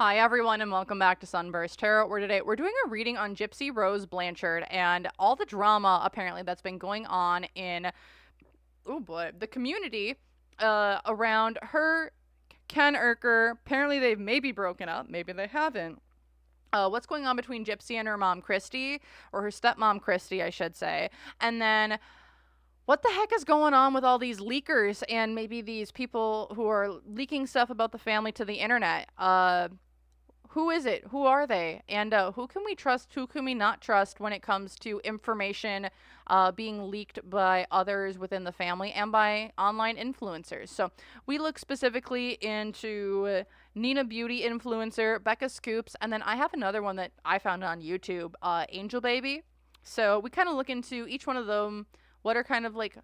Hi everyone and welcome back to Sunburst Tarot, where today we're doing a reading on Gypsy Rose Blanchard and all the drama apparently that's been going on in, oh boy, the community around her, Ken Urker. Apparently they've maybe broken up, maybe they haven't. What's going on between Gypsy and her mom Kristy, or her stepmom Kristy, I should say, and then what the heck is going on with all these leakers and maybe these people who are leaking stuff about the family to the internet? Who is it? Who are they? And who can we trust? Who can we not trust when it comes to information being leaked by others within the family and by online influencers? So we look specifically into Nina Beauty influencer, Becca Scoops, and then I have another one that I found on YouTube, Angel Baby. So we kind of look into each one of them. What are kind of like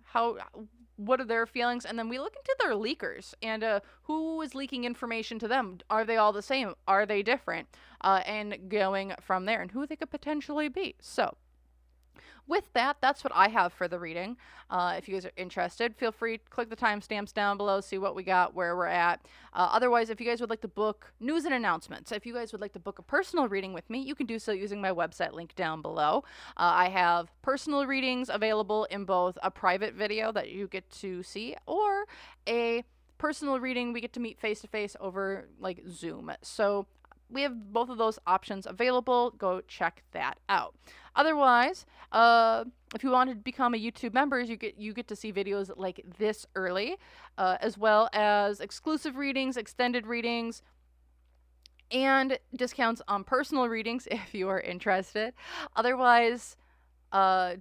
what are their feelings, and then we look into their leakers and who is leaking information to them. Are they all the same? Are they different? And going from there, and who they could potentially be. So with that, that's what I have for the reading. If you guys are interested, feel free to click the timestamps down below, see what we got, where we're at. Otherwise, if you guys would like to book news and announcements, if you guys would like to book a personal reading with me, you can do so using my website link down below. I have personal readings available in both a private video that you get to see or a personal reading we get to meet face to face over like Zoom. So we have both of those options available. Go check that out. Otherwise, if you want to become a YouTube member, you get to see videos like this early, as well as exclusive readings, extended readings, and discounts on personal readings if you are interested. Otherwise,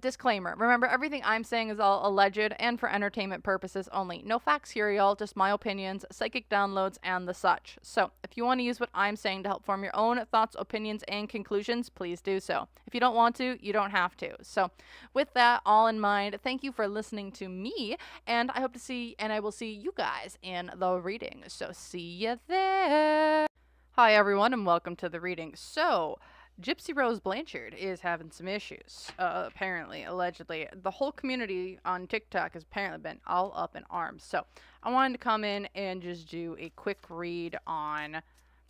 disclaimer. Remember, everything I'm saying is all alleged and for entertainment purposes only. No facts here, y'all. Just my opinions, psychic downloads, and the such. So, if you want to use what I'm saying to help form your own thoughts, opinions, and conclusions, please do so. If you don't want to, you don't have to. So, with that all in mind, thank you for listening to me, and I will see you guys in the reading. So, see you there. Hi, everyone, and welcome to the reading. So, Gypsy Rose Blanchard is having some issues, apparently, allegedly. The whole community on TikTok has apparently been all up in arms. So I wanted to come in and just do a quick read on,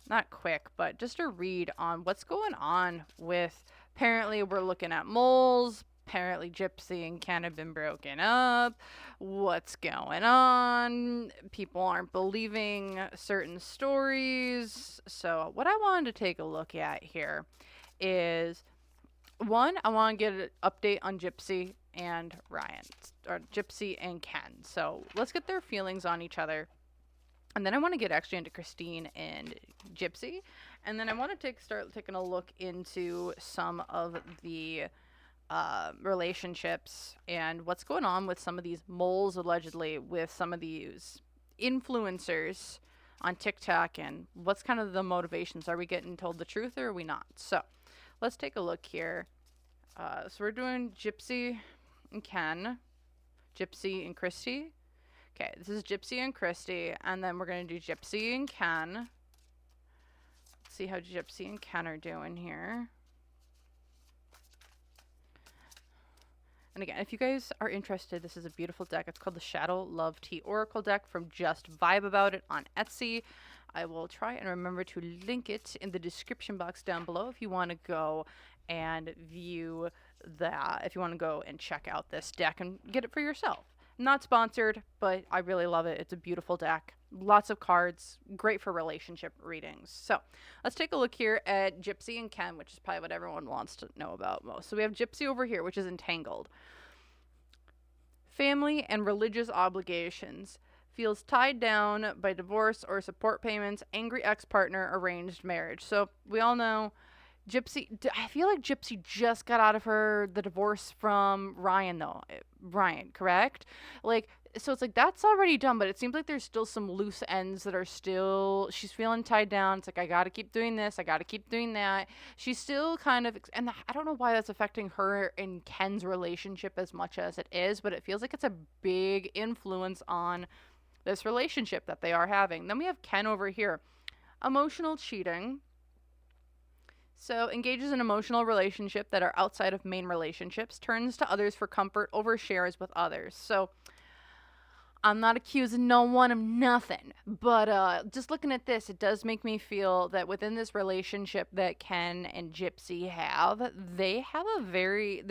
not quick, but just a read on what's going on with, apparently we're looking at moles. Apparently Gypsy and Ken have been broken up. What's going on? People aren't believing certain stories. So what I wanted to take a look at here is, one, I want to get an update on Gypsy and Ryan, or Gypsy and Ken. So let's get their feelings on each other. And then I want to get actually into Christine and Gypsy. And then I want to start taking a look into some of the relationships and what's going on with some of these moles, allegedly, with some of these influencers on TikTok, and what's kind of the motivations. Are we getting told the truth or are we not? So let's take a look here. So we're doing Gypsy and Ken, Gypsy and Kristy. Okay, this is Gypsy and Kristy, and then we're going to do Gypsy and Ken. Let's see how Gypsy and Ken are doing here. And again, if you guys are interested, this is a beautiful deck. It's called the Shadow Love Tea Oracle deck from Just Vibe About It on Etsy. I will try and remember to link it in the description box down below if you want to go and view that, if you want to go and check out this deck and get it for yourself. Not sponsored, but I really love it. It's a beautiful deck. Lots of cards. Great for relationship readings. So let's take a look here at Gypsy and Ken, which is probably what everyone wants to know about most. So we have Gypsy over here, which is entangled. Family and religious obligations. Feels tied down by divorce or support payments, angry ex-partner, arranged marriage. So we all know Gypsy, I feel like Gypsy just got out of the divorce from Ryan, though. Ryan, correct? Like, so it's like that's already done, but it seems like there's still some loose ends that are still, she's feeling tied down. It's like, I got to keep doing this. I got to keep doing that. She's still kind of, and I don't know why that's affecting her and Ken's relationship as much as it is, but it feels like it's a big influence on this relationship that they are having. Then we have Ken over here. Emotional cheating. So engages in emotional relationship that are outside of main relationships, turns to others for comfort, overshares with others. So I'm not accusing no one of nothing, but just looking at this, it does make me feel that within this relationship that Ken and Gypsy have, they have a very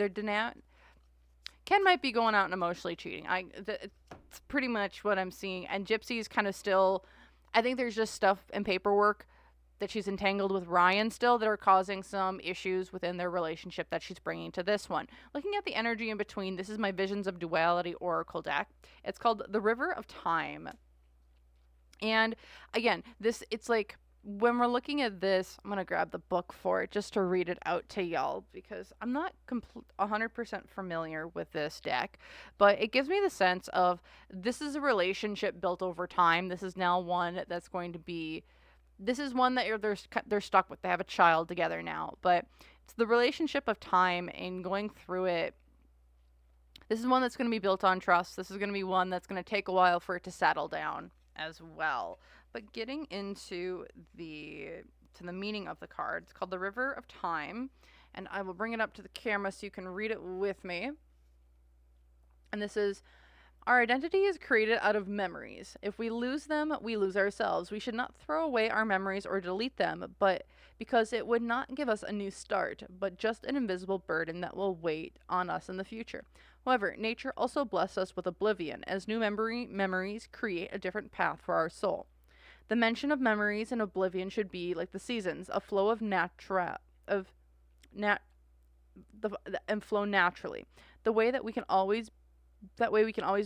Ken might be going out and emotionally cheating. It's pretty much what I'm seeing, and Gypsy's kind of still. I think there's just stuff and paperwork that she's entangled with Ryan still that are causing some issues within their relationship that she's bringing to this one. Looking at the energy in between, this is my Visions of Duality Oracle deck. It's called The River of Time. And again, it's like when we're looking at this, I'm going to grab the book for it just to read it out to y'all because I'm not 100% familiar with this deck, but it gives me the sense of this is a relationship built over time. This is now one that's going to be this is one that they're stuck with. They have a child together now, but it's the relationship of time and going through it. This is one that's going to be built on trust. This is going to be one that's going to take a while for it to settle down as well. But getting into the meaning of the card, it's called the River of Time, and I will bring it up to the camera so you can read it with me. And this is, our identity is created out of memories. If we lose them, we lose ourselves. We should not throw away our memories or delete them, but because it would not give us a new start, but just an invisible burden that will wait on us in the future. However, nature also blesses us with oblivion, as new memories create a different path for our soul. The mention of memories and oblivion should be like the seasons, a flow of and flow naturally. The way that we can always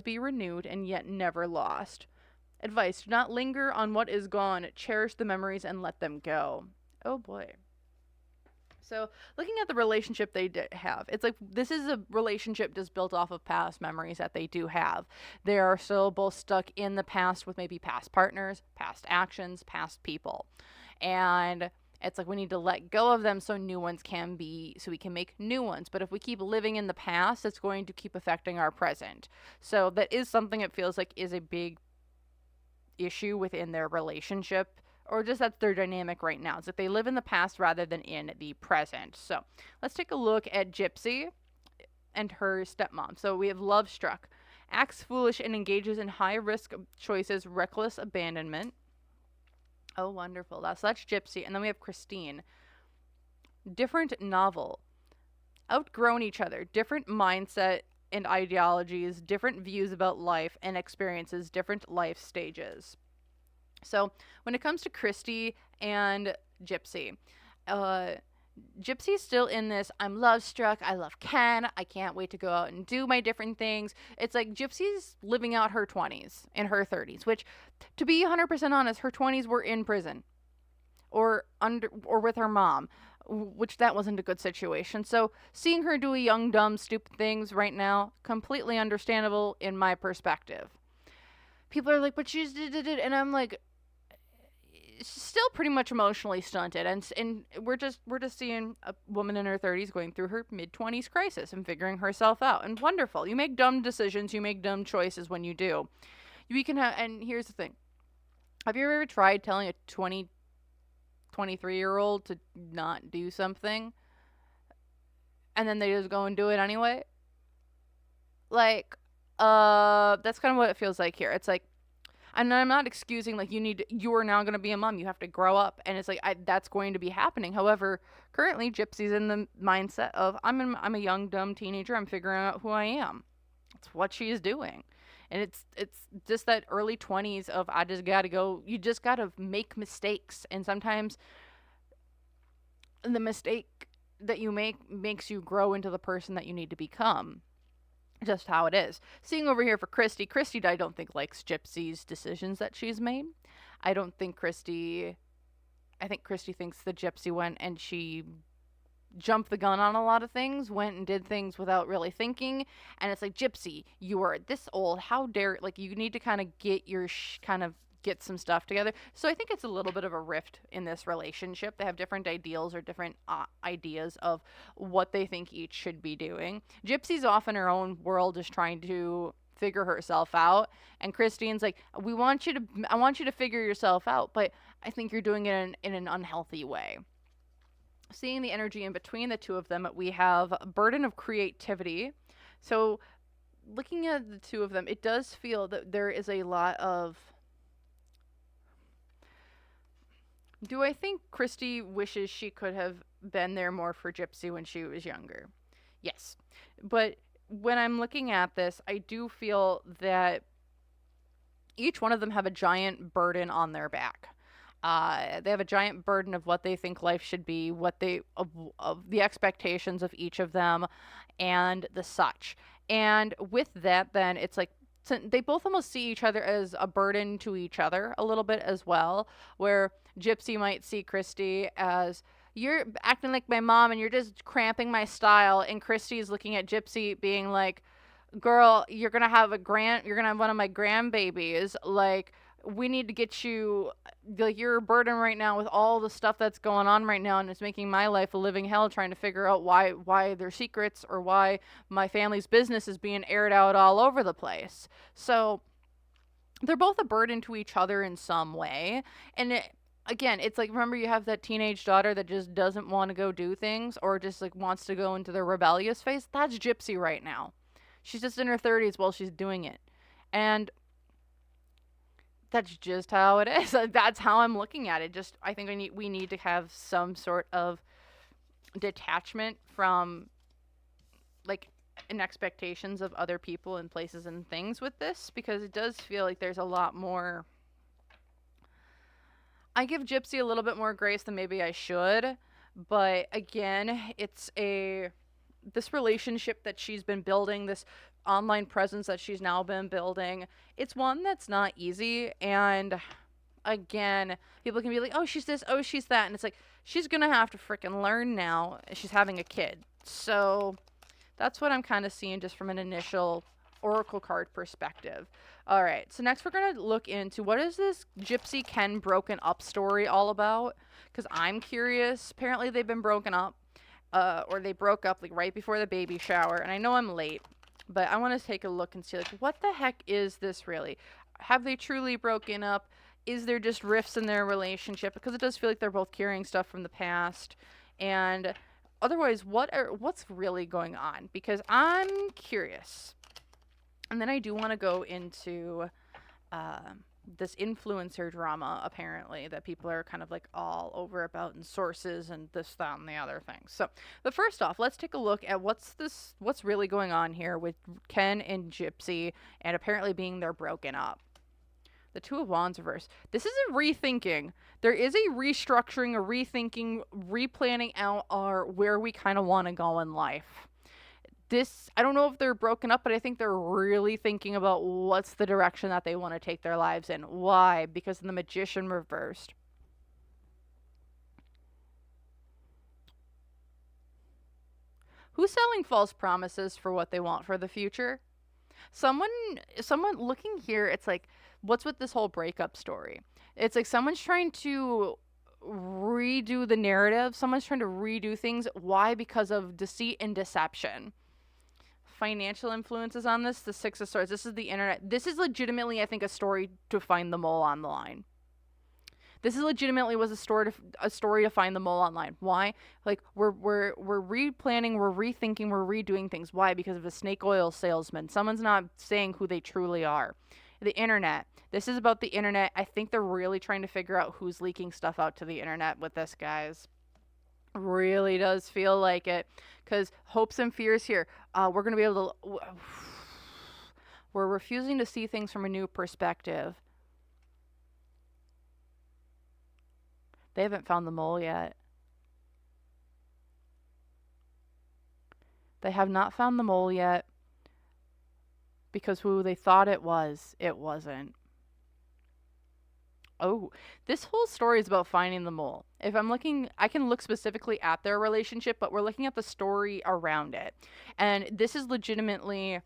be renewed and yet never lost. Advice: do not linger on what is gone. Cherish the memories and let them go. Oh boy. So, looking at the relationship they have, it's like this is a relationship just built off of past memories that they do have. They are still both stuck in the past with maybe past partners, past actions, past people. And it's like we need to let go of them so we can make new ones. But if we keep living in the past, it's going to keep affecting our present. So that is something it feels like is a big issue within their relationship, or just that's their dynamic right now. It's like they live in the past rather than in the present. So let's take a look at Gypsy and her stepmom. So we have Love Struck. Acts foolish and engages in high risk choices, reckless abandonment. Oh, wonderful. That's Gypsy. And then we have Christine. Different novel. Outgrown each other. Different mindset and ideologies. Different views about life and experiences. Different life stages. So when it comes to Kristy and Gypsy, Gypsy's still in this, I'm love struck, I love Ken, I can't wait to go out and do my different things. It's like Gypsy's living out her 20s and her 30s, which, to be 100% honest, her 20s were in prison or with her mom, which that wasn't a good situation. So seeing her do young, dumb, stupid things right now, completely understandable in my perspective. People are like, but she's did it, and I'm like, still pretty much emotionally stunted, and we're just seeing a woman in her 30s going through her mid-20s crisis and figuring herself out. And wonderful. You make dumb decisions, you make dumb choices when you do. We can have, and here's the thing. Have you ever tried telling a 23-year-old to not do something and then they just go and do it anyway? Like, that's kind of what it feels like here. It's like, and I'm not excusing, like, you are now going to be a mom. You have to grow up. And it's like, that's going to be happening. However, currently Gypsy's in the mindset of, I'm a young, dumb teenager. I'm figuring out who I am. It's what she is doing. And it's just that early 20s of, I just got to go. You just got to make mistakes. And sometimes the mistake that you make makes you grow into the person that you need to become. Just how it is. Seeing over here for Kristy, I don't think likes Gypsy's decisions that she's made. I think Kristy thinks that Gypsy went and she jumped the gun on a lot of things, went and did things without really thinking. And it's like, Gypsy, you are this old. How dare, like, you need to kind of get your get some stuff together. So I think it's a little bit of a rift in this relationship. They have different ideals or different ideas of what they think each should be doing. Gypsy's off in her own world, just trying to figure herself out, and Christine's like, I want you to figure yourself out, but I think you're doing it in an unhealthy way. Seeing the energy in between the two of them, we have a burden of creativity. So looking at the two of them, it does feel that there is a lot of. Do I think Kristy wishes she could have been there more for Gypsy when she was younger? Yes. But when I'm looking at this, I do feel that each one of them have a giant burden on their back. They have a giant burden of what they think life should be, what they of the expectations of each of them, and the such. And with that, then it's like they both almost see each other as a burden to each other a little bit as well. Where Gypsy might see Kristy as, you're acting like my mom and you're just cramping my style, and Kristy's looking at Gypsy being like, girl, you're gonna have one of my grandbabies. Like, we need to get you, like, you're a burden right now with all the stuff that's going on right now, and it's making my life a living hell trying to figure out why their secrets, or why my family's business is being aired out all over the place. So they're both a burden to each other in some way. And again, it's like, remember, you have that teenage daughter that just doesn't want to go do things, or just like wants to go into the rebellious phase. That's Gypsy right now. She's just in her 30s while she's doing it. And that's just how it is. That's how I'm looking at it. Just, I think we need to have some sort of detachment from, like, and expectations of other people and places and things with this, because it does feel like there's a lot more. I give Gypsy a little bit more grace than maybe I should, but again, it's this relationship that she's been building, this online presence that she's now been building, it's one that's not easy. And again, people can be like, oh, she's this, oh, she's that. And it's like, she's going to have to freaking learn now. She's having a kid. So that's what I'm kind of seeing just from an initial oracle card perspective. All right. So next we're going to look into, what is this Gypsy Ken broken up story all about? Because I'm curious. Apparently they've been broken up. Or they broke up like right before the baby shower. And I know I'm late, but I want to take a look and see, like, what the heck is this really? Have they truly broken up? Is there just rifts in their relationship? Because it does feel like they're both carrying stuff from the past. And otherwise, what's really going on? Because I'm curious. And then I do want to go into this influencer drama, apparently, that people are kind of like all over about, in sources and this, that, and the other thing. So, but first off, let's take a look at what's really going on here with Ken and Gypsy, and apparently being they're broken up. The Two of Wands reverse. This is a rethinking. There is a restructuring, a rethinking, replanning out where we kind of want to go in life. I don't know if they're broken up, but I think they're really thinking about what's the direction that they want to take their lives in. Why? Because the Magician reversed. Who's selling false promises for what they want for the future? Someone looking here, it's like, what's with this whole breakup story? It's like someone's trying to redo the narrative. Someone's trying to redo things. Why? Because of deceit and deception. Financial influences on this, the Six of Swords. This is the internet. This is legitimately, I think, a story to find the mole on the line. This is legitimately was a story to find the mole online. Why? Like, we're replanning, we're rethinking, we're redoing things. Why? Because of a snake oil salesman. Someone's not saying who they truly are. The internet. This is about the internet. I think they're really trying to figure out who's leaking stuff out to the internet with this, guys. Really does feel like it, because hopes and fears here. We're going to be able to. We're refusing to see things from a new perspective. They haven't found the mole yet. They have not found the mole yet, because who they thought it wasn't. Oh, this whole story is about finding the mole. If I'm looking, I can look specifically at their relationship, but we're looking at the story around it. And this is legitimately,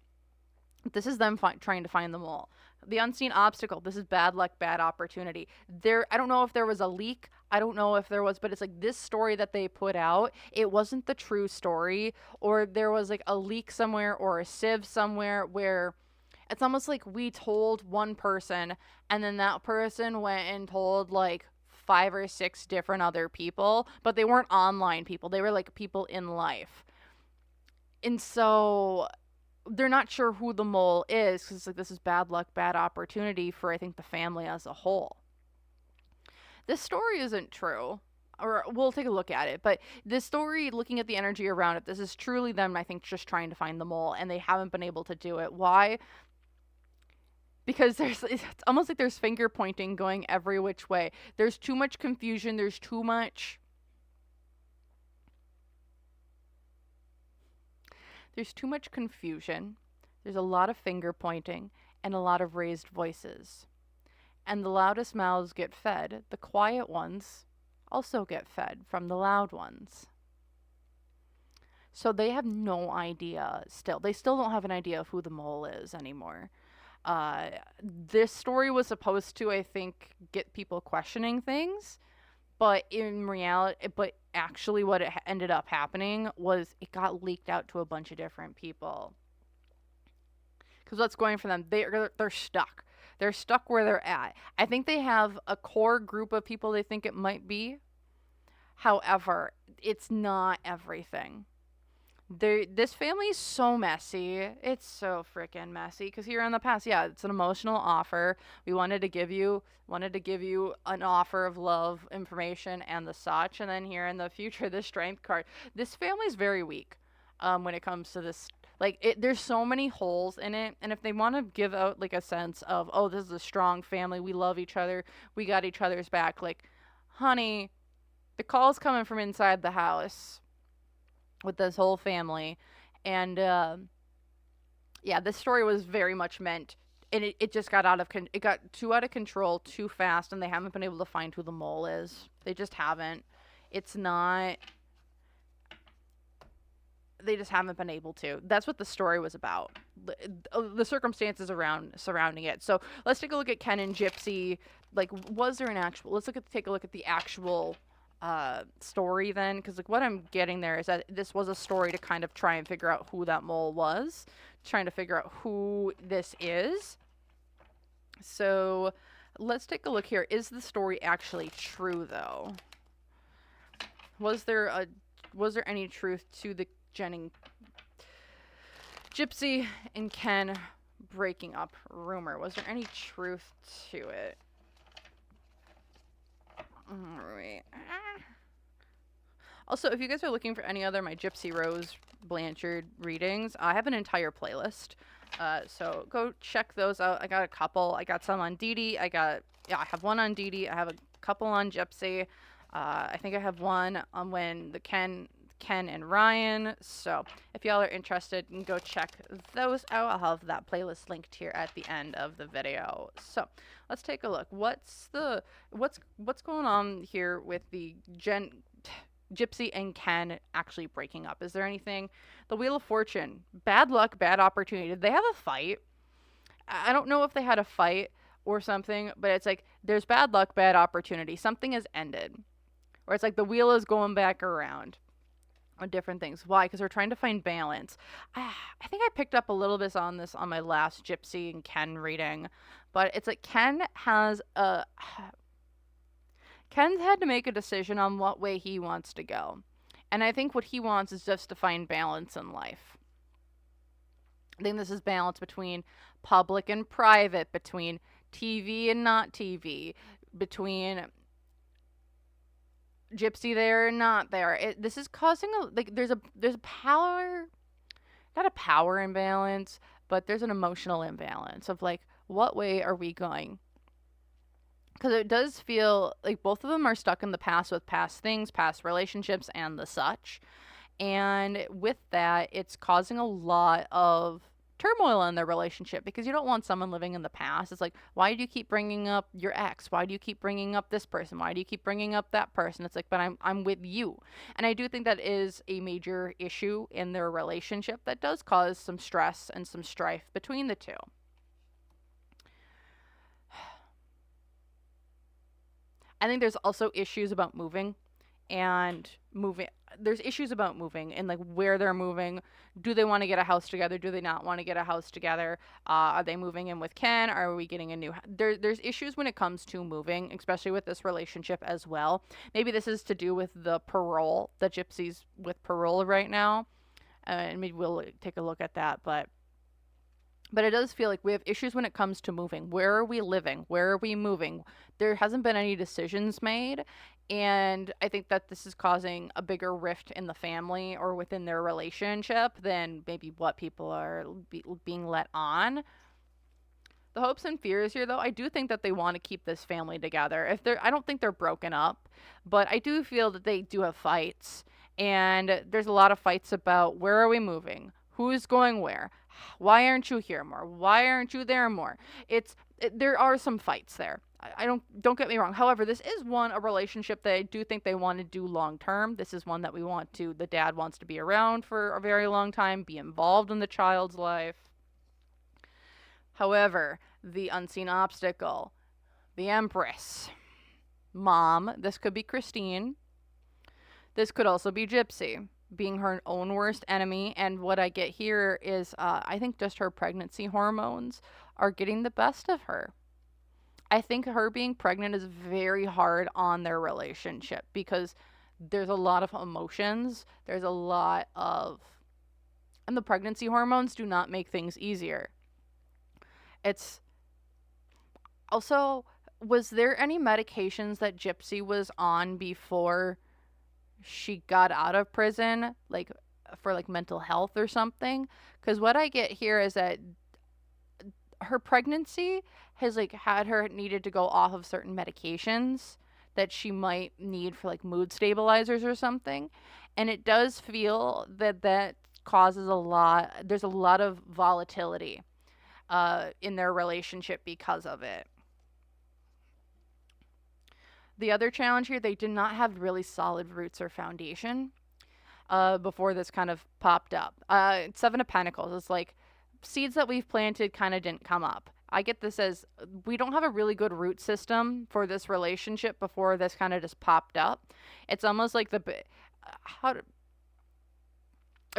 this is them trying to find the mole. The unseen obstacle. This is bad luck, bad opportunity. I don't know if there was a leak. I don't know if there was, but it's like this story that they put out, it wasn't the true story, or there was like a leak somewhere or a sieve somewhere where it's almost like we told one person and then that person went and told like 5 or 6 different other people, but they weren't online people. They were like people in life. And so they're not sure who the mole is, because like this is bad luck, bad opportunity for, I think, the family as a whole. This story isn't true, or we'll take a look at it, but this story, looking at the energy around it, this is truly them, I think, just trying to find the mole, and they haven't been able to do it. Why? Because it's almost like there's finger pointing going every which way. There's too much confusion. There's too much confusion. There's a lot of finger pointing and a lot of raised voices. And the loudest mouths get fed. The quiet ones also get fed from the loud ones. So they have no idea still. They still don't have an idea of who the mole is anymore. This story was supposed to, I think, get people questioning things, but in reality, actually what it ended up happening was it got leaked out to a bunch of different people. Because what's going for them, they're stuck. They're stuck where they're at. I think they have a core group of people they think it might be. However, it's not everything. This family is so messy. It's so freaking messy. Because here in the past, yeah, it's an emotional offer. We wanted to give you an offer of love, information, and the such. And then here in the future, the strength card. This family is very weak when it comes to this. Like, there's so many holes in it. And if they want to give out, like, a sense of, oh, this is a strong family. We love each other. We got each other's back. Like, honey, the call's coming from inside the house with this whole family. And yeah, this story was very much meant, and it just got it got too out of control too fast, and they haven't been able to find who the mole is. They just haven't. It's not, they just haven't been able to. That's what the story was about. The circumstances surrounding it. So let's take a look at Ken and Gypsy. Like, was there an actual, take a look at the actual story then, because like what I'm getting there is that this was a story to kind of try and figure out who that mole was, trying to figure out who this is. So let's take a look here. Is the story actually true though? Was there any truth to the Gypsy and Ken breaking up rumor? Was there any truth to it? Alright. Also, if you guys are looking for any other my Gypsy Rose Blanchard readings, I have an entire playlist. So go check those out. I got a couple. I got some on Dee. I have one on Dee. I have a couple on Gypsy. I think I have one on when the Ken and Ryan. So if y'all are interested, you can go check those out. I'll have that playlist linked here at the end of the video. So let's take a look. What's going on here with the Gypsy and Ken actually breaking up? Is there anything? The Wheel of Fortune. Bad luck, bad opportunity. Did they have a fight? I don't know if they had a fight or something, but it's like there's bad luck, bad opportunity. Something has ended. Or it's like the wheel is going back around on different things. Why? Because we're trying to find balance. I think I picked up a little bit on this on my last Gypsy and Ken reading, but it's like Ken's had to make a decision on what way he wants to go. And I think what he wants is just to find balance in life. I think this is balance between public and private, between TV and not TV, between Gypsy there and not there. This is causing there's a power, not a power imbalance, but there's an emotional imbalance of like, what way are we going? Because it does feel like both of them are stuck in the past with past things, past relationships, and the such. And with that, it's causing a lot of turmoil in their relationship, because you don't want someone living in the past. It's like, why do you keep bringing up your ex? Why do you keep bringing up this person? Why do you keep bringing up that person? It's like, but I'm with you. And I do think that is a major issue in their relationship that does cause some stress and some strife between the two. I think there's also issues about moving. There's issues about moving and like where they're moving. Do they want to get a house together? Do they not want to get a house together? Are they moving in with Ken? Are we getting a new there's issues when it comes to moving, especially with this relationship as well. Maybe this is to do with the parole. The Gypsy's with parole right now. And maybe we'll take a look at that. But But it does feel like we have issues when it comes to moving. Where are we living? Where are we moving? There hasn't been any decisions made. And I think that this is causing a bigger rift in the family or within their relationship than maybe what people are being let on. The hopes and fears here, though, I do think that they want to keep this family together. I don't think they're broken up, but I do feel that they do have fights, and there's a lot of fights about where are we moving, who's going where, why aren't you here more, why aren't you there more. There are some fights there. I don't get me wrong. However, this is a relationship that I do think they want to do long term. This is one that the dad wants to be around for a very long time, be involved in the child's life. However, the unseen obstacle, the Empress, Mom, this could be Christine. This could also be Gypsy, being her own worst enemy. And what I get here is I think just her pregnancy hormones are getting the best of her. I think her being pregnant is very hard on their relationship because there's a lot of emotions. And the pregnancy hormones do not make things easier. It's also, was there any medications that Gypsy was on before she got out of prison, like for like mental health or something? Because what I get here is that her pregnancy has like had her needed to go off of certain medications that she might need for like mood stabilizers or something. And it does feel that causes there's a lot of volatility in their relationship because of it. The other challenge here, they did not have really solid roots or foundation before this kind of popped up. Seven of Pentacles is like seeds that we've planted kind of didn't come up. I get this as we don't have a really good root system for this relationship before this kind of just popped up. It's almost like if we're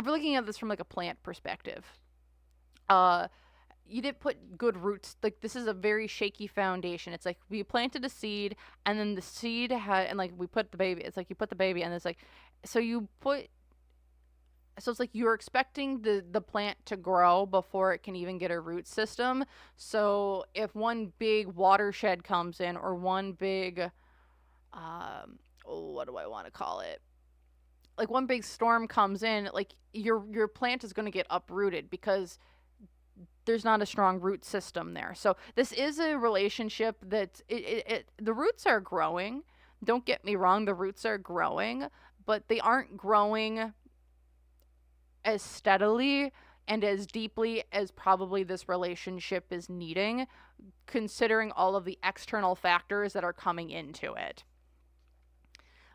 looking at this from like a plant perspective, you didn't put good roots. Like this is a very shaky foundation. It's like we planted a seed and then the seed and like we put the baby. It's like you put the baby and it's like, so it's like you're expecting the plant to grow before it can even get a root system. So if one big watershed comes in or one big, what do I want to call it? Like one big storm comes in, like your plant is going to get uprooted because there's not a strong root system there. So this is a relationship that the roots are growing. Don't get me wrong, the roots are growing, but they aren't growing as steadily and as deeply as probably this relationship is needing, considering all of the external factors that are coming into it.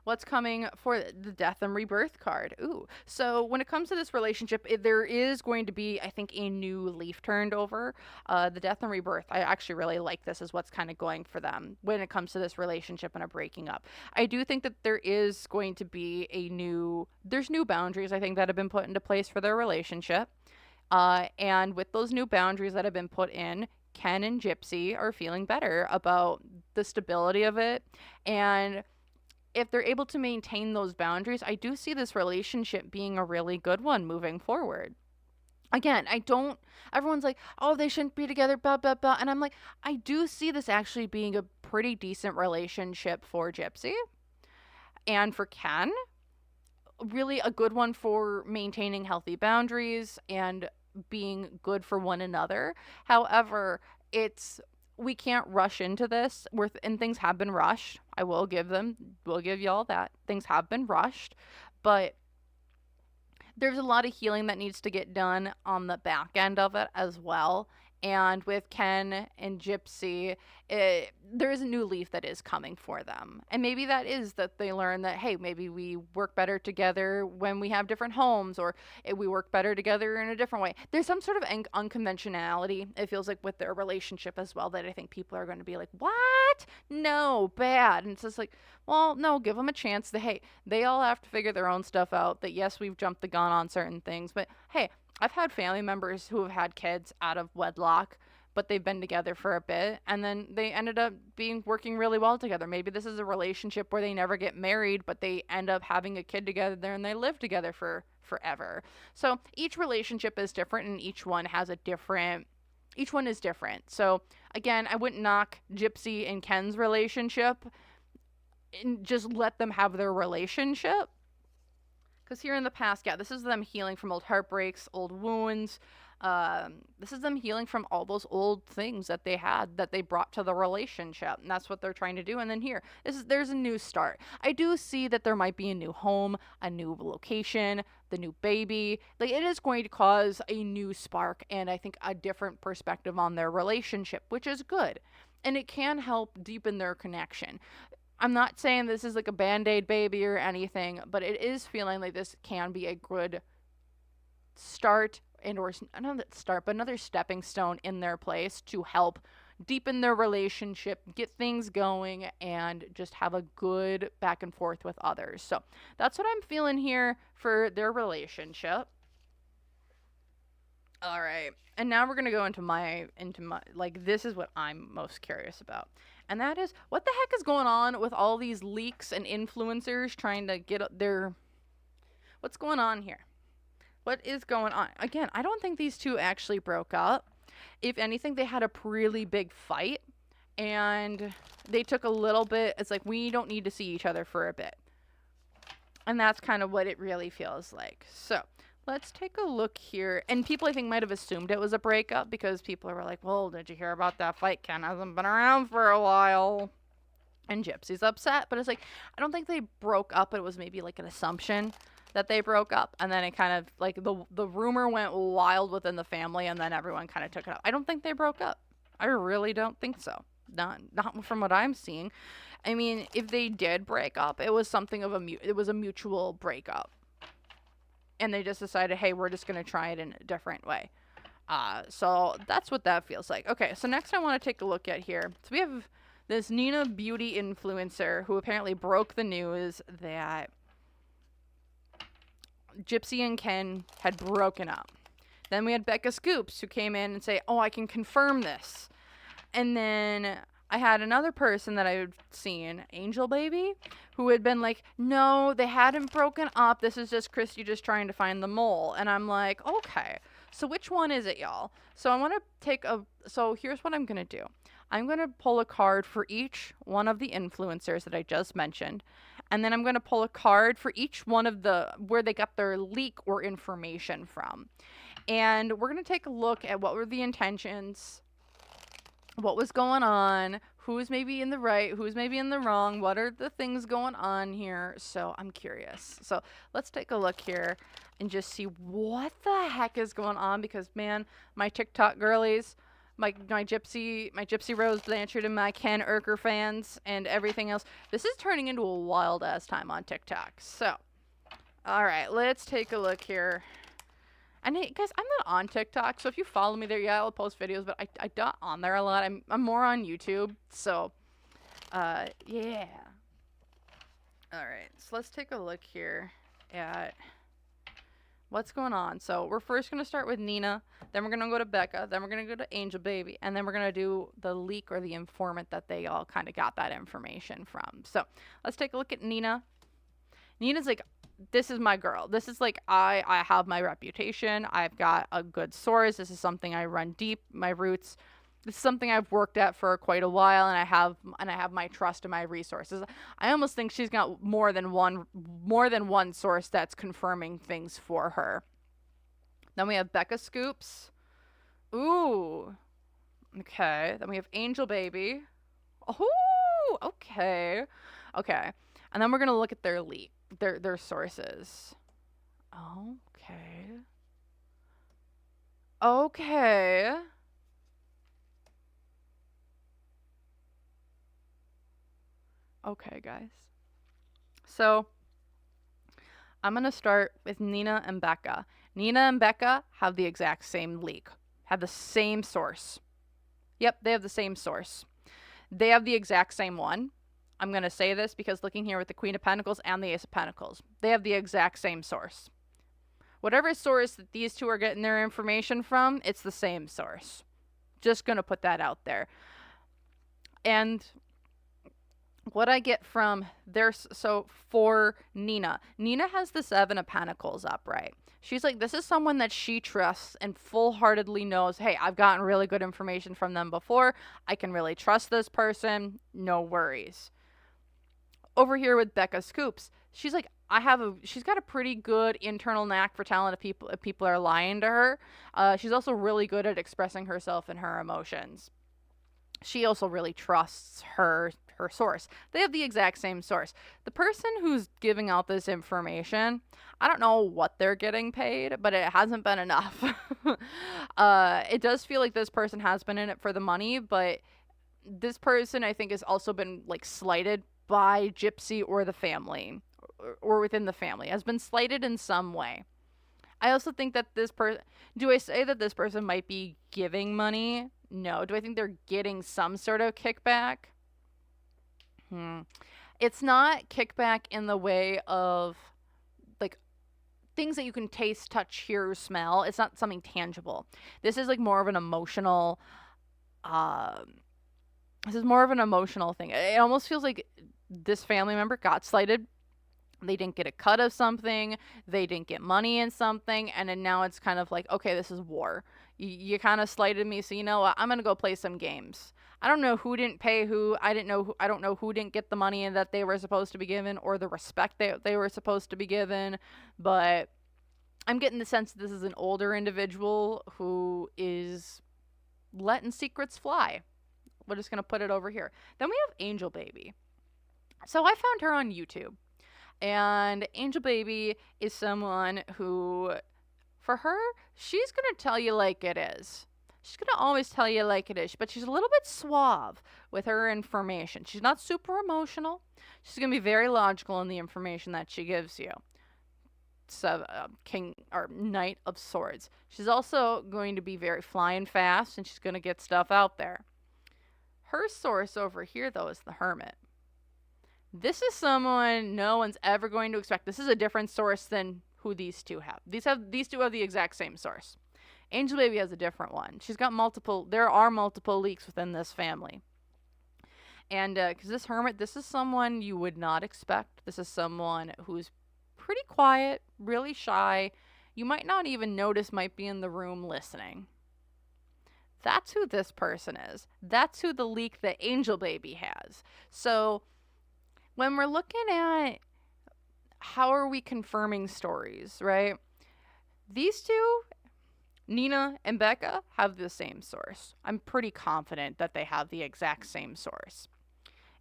What's coming for the Death and Rebirth card? Ooh. So when it comes to this relationship, there is going to be, I think, a new leaf turned over. The Death and Rebirth. I actually really like this as what's kind of going for them when it comes to this relationship and a breaking up. I do think that there is going to be there's new boundaries, I think, that have been put into place for their relationship. And with those new boundaries that have been put in, Ken and Gypsy are feeling better about the stability of it. And if they're able to maintain those boundaries, I do see this relationship being a really good one moving forward. Again, everyone's like, oh, they shouldn't be together, blah, blah, blah. And I'm like, I do see this actually being a pretty decent relationship for Gypsy and for Ken. Really a good one for maintaining healthy boundaries and being good for one another. However, we can't rush into this, and things have been rushed. We'll give y'all that. Things have been rushed, but there's a lot of healing that needs to get done on the back end of it as well. And with Ken and Gypsy, there is a new leaf that is coming for them. And maybe that is that they learn that, hey, maybe we work better together when we have different homes, or we work better together in a different way. There's some sort of unconventionality, it feels like, with their relationship as well, that I think people are going to be like, what? No, bad. And it's just like, well, no, give them a chance. They all have to figure their own stuff out. That, yes, we've jumped the gun on certain things, but hey, I've had family members who have had kids out of wedlock, but they've been together for a bit, and then they ended up working really well together. Maybe this is a relationship where they never get married, but they end up having a kid together there, and they live together for forever. So each relationship is different, and each one has a different each one is different. So again, I wouldn't knock Gypsy and Ken's relationship and just let them have their relationship. Because here in the past, yeah, this is them healing from old heartbreaks, old wounds. This is them healing from all those old things that they had that they brought to the relationship, and that's what they're trying to do. And then here, there's a new start. I do see that there might be a new home, a new location, the new baby. Like, it is going to cause a new spark and I think a different perspective on their relationship, which is good, and it can help deepen their connection. I'm not saying this is like a band-aid baby or anything, but it is feeling like this can be a good start, and or not start, but another stepping stone in their place to help deepen their relationship, get things going, and just have a good back and forth with others. So that's what I'm feeling here for their relationship. All right. And now we're going to go into my like, this is what I'm most curious about. And that is, what the heck is going on with all these leaks and influencers trying to get their, what's going on here? What is going on? Again, I don't think these two actually broke up. If anything, they had a really big fight, and they took a little bit, it's like, we don't need to see each other for a bit. And that's kind of what it really feels like. So let's take a look here. And people, I think, might have assumed it was a breakup because people were like, well, did you hear about that fight? Ken hasn't been around for a while. And Gypsy's upset. But it's like, I don't think they broke up. It was maybe like an assumption that they broke up. And then it kind of, like, the rumor went wild within the family, and then everyone kind of took it up. I don't think they broke up. I really don't think so. Not from what I'm seeing. I mean, if they did break up, it was something of it was a mutual breakup. And they just decided, hey, we're just going to try it in a different way. So that's what that feels like. Okay, so next I want to take a look at here. So we have this Nina beauty influencer who apparently broke the news that Gypsy and Ken had broken up. Then we had Becca Scoops who came in and say, oh, I can confirm this. And then I had another person that I had seen, Angel Baby, who had been like, no, they hadn't broken up. This is just Kristy just trying to find the mole. And I'm like, okay, so which one is it, y'all? So I want to so here's what I'm going to do. I'm going to pull a card for each one of the influencers that I just mentioned. And then I'm going to pull a card for each one of where they got their leak or information from. And we're going to take a look at what were the intentions, what was going on, who's maybe in the right, who's maybe in the wrong, what are the things going on here. So I'm curious. So let's take a look here and just see what the heck is going on, because, man, my TikTok girlies, my Gypsy Rose Blanchard and my Ken Urker fans and everything else, this is turning into a wild ass time on TikTok. So, all right, let's take a look here. And hey, guys, I'm not on TikTok, so if you follow me there, yeah, I'll post videos, but I'm not on there a lot. I'm more on YouTube, so, yeah. All right, so let's take a look here at what's going on. So we're first going to start with Nina, then we're going to go to Becca, then we're going to go to Angel Baby, and then we're going to do the leak or the informant that they all kind of got that information from. So let's take a look at Nina. Nina's like, this is my girl. This is like, I have my reputation. I've got a good source. This is something I run deep, my roots. This is something I've worked at for quite a while, and I have my trust and my resources. I almost think she's got more than one source that's confirming things for her. Then we have Becca Scoops. Ooh. Okay. Then we have Angel Baby. Oh, okay. Okay. And then we're going to look at their leak. Their sources. Okay. Okay. Okay, guys. So, I'm going to start with Nina and Becca. Nina and Becca have the exact same leak. Have the same source. Yep, they have the same source. They have the exact same one. I'm going to say this because looking here with the Queen of Pentacles and the Ace of Pentacles, they have the exact same source. Whatever source that these two are getting their information from, it's the same source. Just going to put that out there. And what I get from so for Nina has the Seven of Pentacles upright. She's like, this is someone that she trusts and full-heartedly knows, hey, I've gotten really good information from them before. I can really trust this person. No worries. Over here with Becca Scoops, she's like, she's got a pretty good internal knack for telling if people are lying to her. She's also really good at expressing herself and her emotions. She also really trusts her source. They have the exact same source. The person who's giving out this information, I don't know what they're getting paid, but it hasn't been enough. It does feel like this person has been in it for the money, but this person I think has also been like slighted by Gypsy or the family, or within the family, has been slighted in some way. I also think that this person, do I say that this person might be giving money? No. Do I think they're getting some sort of kickback? It's not kickback in the way of like things that you can taste, touch, hear, or smell. It's not something tangible. This is like more of an emotional, this is more of an emotional thing. It almost feels like this family member got slighted. They didn't get a cut of something. They didn't get money in something. And then now it's kind of like, okay, this is war. You kind of slighted me, so you know what? I'm going to go play some games. I don't know who didn't pay who. I don't know who didn't get the money that they were supposed to be given or the respect they were supposed to be given. But I'm getting the sense that this is an older individual who is letting secrets fly. We're just going to put it over here. Then we have Angel Baby. So I found her on YouTube. And Angel Baby is someone who, for her, she's going to tell you like it is. She's going to always tell you like it is, but she's a little bit suave with her information. She's not super emotional. She's going to be very logical in the information that she gives you. So, King or Knight of Swords. She's also going to be very flying fast, and she's going to get stuff out there. Her source over here, though, is the Hermit. This is someone no one's ever going to expect. This is a different source than who these two have. These two have the exact same source. Angel Baby has a different one. She's got multiple. There are multiple leaks within this family. And because this Hermit, this is someone you would not expect. This is someone who's pretty quiet, really shy. You might not even notice might be in the room listening. That's who this person is. That's who the leak that Angel Baby has. So when we're looking at how are we confirming stories, right? These two, Nina and Becca, have the same source. I'm pretty confident that they have the exact same source.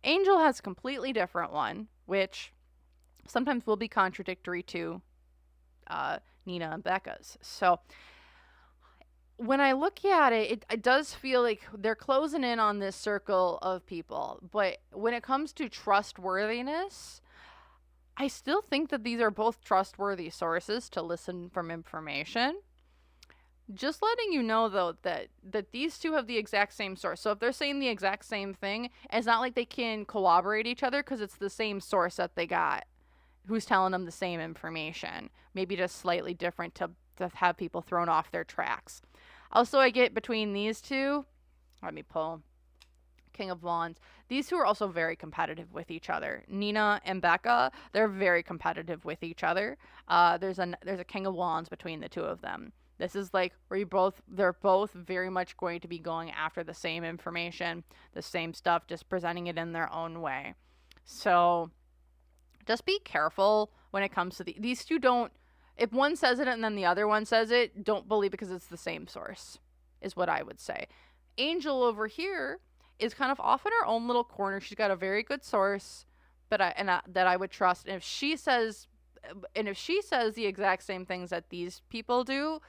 Angel has a completely different one, which sometimes will be contradictory to Nina and Becca's. So when I look at it, it does feel like they're closing in on this circle of people. But when it comes to trustworthiness, I still think that these are both trustworthy sources to listen from information. Just letting you know, though, that these two have the exact same source. So if they're saying the exact same thing, it's not like they can corroborate each other because it's the same source that they got who's telling them the same information. Maybe just slightly different to have people thrown off their tracks. Also, I get between these two, let me pull King of Wands. These two are also very competitive with each other. Nina and Becca, they're very competitive with each other. There's a King of Wands between the two of them. This is like where they're both very much going to be going after the same information, the same stuff, just presenting it in their own way. So just be careful when it comes to these two. Don't, if one says it and then the other one says it, don't believe because it's the same source, is what I would say. Angel over here is kind of off in her own little corner. She's got a very good source, that I would trust. And if she says the exact same things that these people do,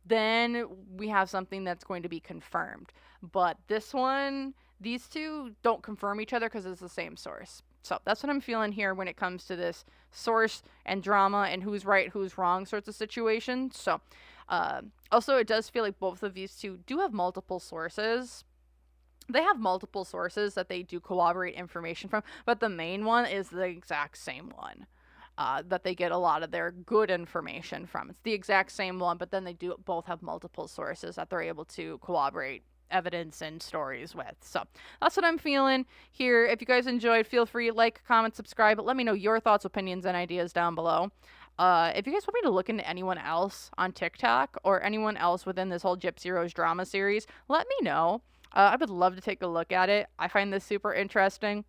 then we have something that's going to be confirmed. But these two don't confirm each other because it's the same source. So that's what I'm feeling here when it comes to this source and drama and who's right, who's wrong sorts of situation. So also, it does feel like both of these two do have multiple sources. They have multiple sources that they do corroborate information from, but the main one is the exact same one that they get a lot of their good information from. It's the exact same one, but then they do both have multiple sources that they're able to corroborate evidence and stories with. So that's what I'm feeling here. If you guys enjoyed, feel free, like, comment, subscribe, but let me know your thoughts, opinions, and ideas down below. If you guys want me to look into anyone else on TikTok or anyone else within this whole Gypsy Rose drama series, let me know. I would love to take a look at it. I find this super interesting.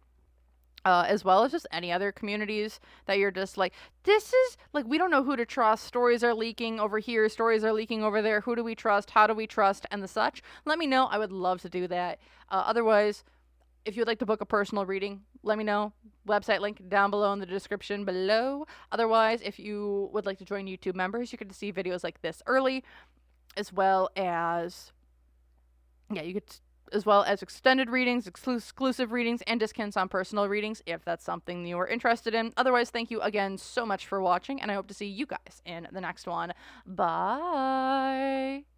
As well as just any other communities that you're just like, this is like, we don't know who to trust. Stories are leaking over here. Stories are leaking over there. Who do we trust? How do we trust? And the such. Let me know. I would love to do that. Otherwise, if you'd like to book a personal reading, let me know. Website link down below in the description below. Otherwise, if you would like to join YouTube members, you get to see videos like this early, as well as, yeah, you get as well as extended readings, exclusive readings, and discounts on personal readings if that's something you are interested in. Otherwise, thank you again so much for watching, and I hope to see you guys in the next one. Bye!